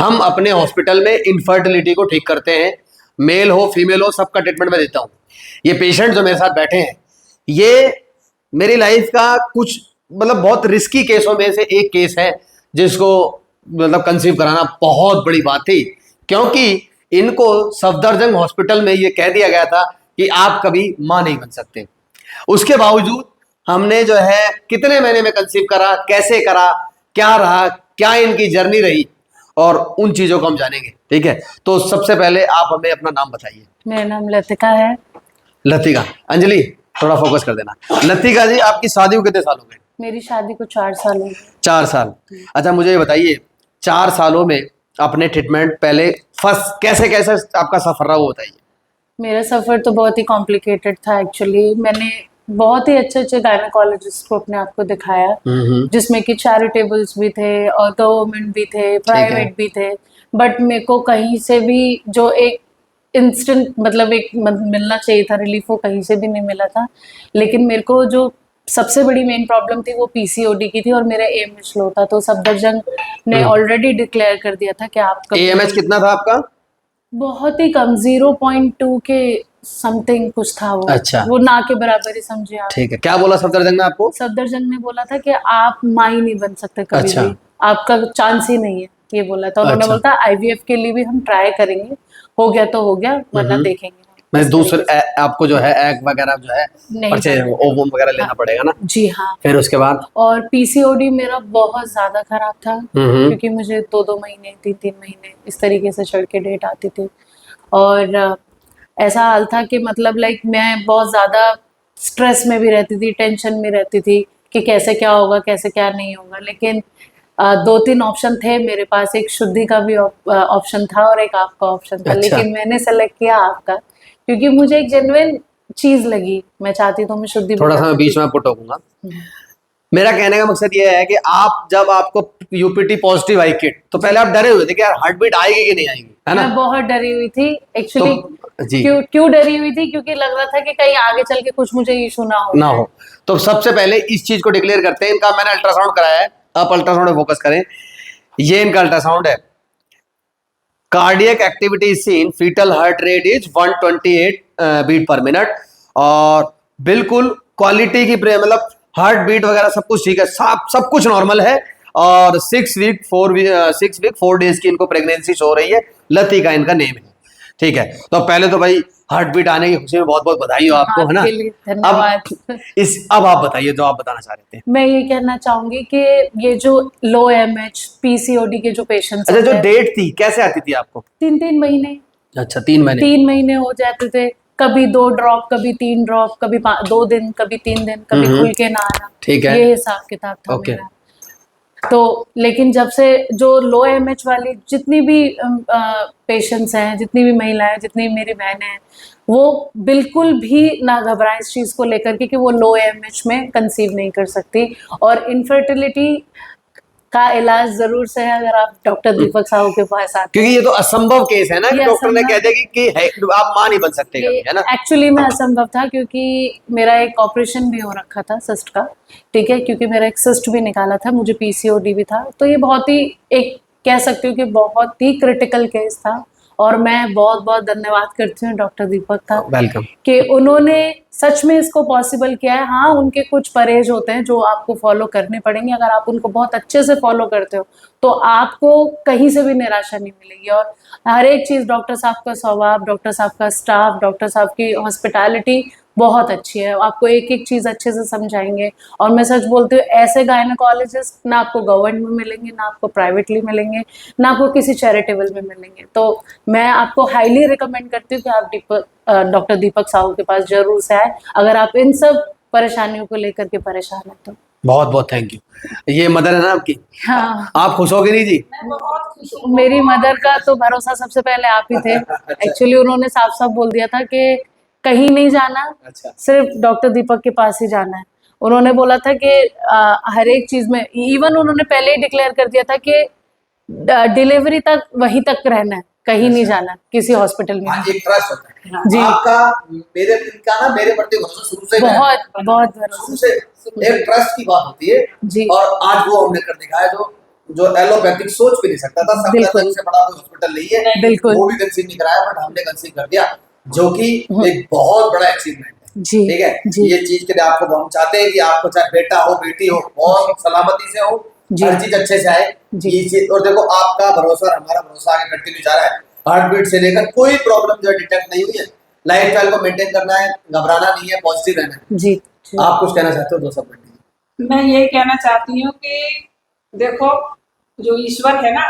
हम अपने हॉस्पिटल में इनफर्टिलिटी को ठीक करते हैं, मेल हो फीमेल हो सबका ट्रीटमेंट मैं देता हूँ। ये पेशेंट जो मेरे साथ बैठे हैं, ये मेरी लाइफ का कुछ मतलब बहुत रिस्की केसों में से एक केस है, जिसको मतलब कंसीव कराना बहुत बड़ी बात थी, क्योंकि इनको सफदरजंग हॉस्पिटल में ये कह दिया गया था कि आप कभी मां नहीं बन सकते। उसके बावजूद हमने जो है कितने महीने में कंसीव करा, कैसे करा, क्या रहा, क्या इनकी जर्नी रही, और उन चीजों को हम जानेंगे। ठीक है, तो सबसे पहले आप हमें अपना नाम बताइए। मेरा नाम लतिका है। लतिका, अंजलि थोड़ा फोकस कर देना। लतिका जी, आपकी शादी को कितने साल हो गए? मेरी शादी को 4 साल हो गए। 4 साल। अच्छा, मुझे ये बताइए 4 सालों में अपने ट्रीटमेंट पहले फर्स्ट कैसे कैसे आपका सफर रहा वो बताइए। मेरा सफ़र तो बहुत ही कॉम्प्लिकेटेड था एक्चुअली। मैंने बहुत ही अच्छे अच्छे गायनेकोलॉजिस्ट को अपने आप को दिखाया, जिसमें कि चैरिटेबल्स भी थे और गवर्नमेंट भी थे, प्राइवेट भी थे, बट मेरे को कहीं से भी जो एक इंस्टेंट मतलब एक मिलना चाहिए था रिलीफ, वो कहीं से भी नहीं मिला था। लेकिन मेरे को जो सबसे बड़ी मेन प्रॉब्लम थी वो पीसीओडी की थी और मेरा एएमएच लो था। तो सफदरजंग ने ऑलरेडी डिक्लेयर कर दिया था कि आपका एएमएच कितना था आपका? बहुत ही कम, 0.2 के समथिंग कुछ था वो। अच्छा, वो ना के बराबर ही समझे आप। ठीक है। क्या बोला सफदरजंग ने आपको? सफदरजंग ने बोला था कि आप मां ही नहीं बन सकते कभी अच्छा। भी, आपका चांस ही नहीं है, ये बोला था। उन्होंने अच्छा। बोला था आईवीएफ के लिए भी हम ट्राई करेंगे, हो गया तो हो गया, वरना देखेंगे। मैं दूसरे आपको जो है एग वगैरह जो है नहीं परचे करना। ओवम वगैरह लेना पड़ेगा ना? जी हाँ। फिर उसके बाद और पीसीओडी मेरा बहुत ज्यादा खराब था, क्योंकि मुझे 2-2 महीने 3-3 महीने इस तरीके से चढ़ के डेट आती थी। और ऐसा हाल था कि मतलब लाइक मैं बहुत ज़्यादा स्ट्रेस में भी रहती थी, टेंशन में रहती थी कि कैसे क्या होगा, कैसे क्या नहीं होगा। लेकिन 2-3 ऑप्शन थे मेरे पास, एक शुद्धि का भी ऑप्शन था और एक आपका ऑप्शन था। अच्छा। लेकिन मैंने सेलेक्ट किया आपका, क्योंकि मुझे एक जेन्युइन चीज़ लगी। मैं चाहती तो मैं शुद्धि थोड़ा सा मैं बीच में आपको टोकूंगा। मेरा कहने का मकसद ये है कि आप जब आपको यूपीटी पॉजिटिव आई किट, तो पहले आप डरे हुए थे कि यार हार्ट बीट आएगी कि नहीं आएगी, है ना? मैं बहुत डरी हुई थी एक्चुअली। जी। क्यों डरी हुई थी? क्योंकि लग रहा था कि कहीं आगे चल के कुछ मुझे इशू ना हो। तो सबसे पहले इस चीज को डिक्लेयर करते हैं। इनका मैंने अल्ट्रासाउंड कराया है, आप अल्ट्रासाउंड में फोकस करें। ये इनका अल्ट्रासाउंड है। Cardiac activity is seen, foetal heart rate is 128 beat per minute, और बिल्कुल क्वालिटी की मतलब हार्ट बीट वगैरह सब कुछ ठीक है, सब कुछ नॉर्मल है। और 6 वीक 4 डेज की इनको प्रेगनेंसी शो हो रही है। लतिका इनका नेम है। ठीक है, तो पहले तो भाई हार्ट बीट आने की खुशी में बहुत बहुत बधाई हो आपको, है ना? धन्यवाद। अब आप बताइए जो आप बताना चाह रहे थे। मैं ये कहना चाहूंगी कि ये जो लो एमएच पीसीओडी के जो पेशेंट्स, अच्छा, जो डेट थी कैसे आती थी आपको? 3-3 महीने। अच्छा, 3 महीने। 3 महीने हो जाते थे, कभी 2 ड्रॉप, कभी 3 ड्रॉप, कभी 2 दिन, कभी 3 दिन, कभी खुल के ना आना। ठीक है, ये हिसाब किताब था ओके। मेरा। तो लेकिन जब से जो लो एमएच वाली जितनी भी पेशेंट्स हैं, जितनी भी महिलाएं, जितनी मेरी बहनें हैं, वो बिल्कुल भी ना घबराएं इस चीज़ को लेकर के कि वो लो एमएच में कंसीव नहीं कर सकती। और इनफर्टिलिटी का इलाज जरूर से है अगर आप डॉक्टर दीपक साहू के पास आते क्योंकि ये तो असंभव केस है ना कि डॉक्टर ने कह दिया कि आप मां नहीं बन सकते कभी, है ना? एक्चुअली में असंभव था, क्योंकि मेरा एक ऑपरेशन भी हो रखा था सिस्ट का। ठीक है, क्योंकि मेरा एक सिस्ट भी निकाला था, मुझे पीसीओडी भी था। तो ये बहुत ही एक कह सकती हूँ कि बहुत ही क्रिटिकल केस था। और मैं बहुत बहुत धन्यवाद करती हूँ डॉक्टर दीपक का, वेलकम, कि उन्होंने सच में इसको पॉसिबल किया है। हाँ, उनके कुछ परहेज होते हैं जो आपको फॉलो करने पड़ेंगे। अगर आप उनको बहुत अच्छे से फॉलो करते हो तो आपको कहीं से भी निराशा नहीं मिलेगी। और हर एक चीज़, डॉक्टर साहब का स्वभाव, डॉक्टर साहब का स्टाफ, डॉक्टर साहब की हॉस्पिटैलिटी बहुत अच्छी है। आपको एक एक चीज़ अच्छे से समझाएंगे। और मैं सच बोलती हूँ, ऐसे गायनेकोलॉजिस्ट ना आपको गवर्नमेंट में मिलेंगे, ना आपको प्राइवेटली मिलेंगे, ना आपको किसी चैरिटेबल में मिलेंगे। तो मैं आपको हाईली रिकमेंड करती हूँ कि आप डॉक्टर दीपक साहू के पास जरूर से आए, अगर आप इन सब परेशानियों को लेकर के परेशान हैं तो। बहुत बहुत थैंक यू। ये मदर है ना आपकी? हाँ, आप खुश हो गई नहीं जी? मैं बहुत खुश हूँ। मेरी मदर का तो भरोसा सबसे पहले आप ही थे। एक्चुअली उन्होंने साफ साफ बोल दिया था कि कहीं नहीं जाना, अच्छा। सिर्फ डॉक्टर दीपक के पास ही जाना है। उन्होंने बोला था कि हर एक चीज में, इवन उन्होंने पहले ही डिक्लेयर कर दिया था कि डिलीवरी तक वहीं तक रहना है, कहीं नहीं जाना किसी हॉस्पिटल में। हाँ, एक ट्रस्ट होता है जी। आपका मेरे प्रति भरोसा शुरू से बहुत बहुत भरोसा। शुरू से एक ट्रस्ट की बात होती है जी। और आज वो हमने कर दिखाया, जो जो एलोपैथिक सोच भी नहीं सकता था। सब बिल्कुल। से बड़ा कोई हॉस्पिटल नहीं है, बिल्कुल। वो भी कंसीव नहीं कराया, बट हमने कंसीव कर दिया, जो कि हम्म। एक बहुत बड़ा अचीवमेंट है। जी ठीक है, जी ये चीज के लिए आपको हम चाहते हैं कि आपको चाहे बेटा हो बेटी हो बहुत सलामती से हो, जी। हर चीज अच्छे से आए। जी। ये चीज, और देखो आपका भरोसा और हमारा भरोसा आगे कंटिन्यू जा रहा है। हार्ट बीट से लेकर कोई प्रॉब्लम जो डिटेक्ट नहीं हुई है। लाइफ स्टाइल को मेंटेन करना है, घबराना नहीं है, पॉजिटिव रहना है। जी जी। आप कुछ कहना चाहते हो? 2 शब्द। मैं ये कहना चाहती हूँ कि देखो, जो ईश्वर है ना,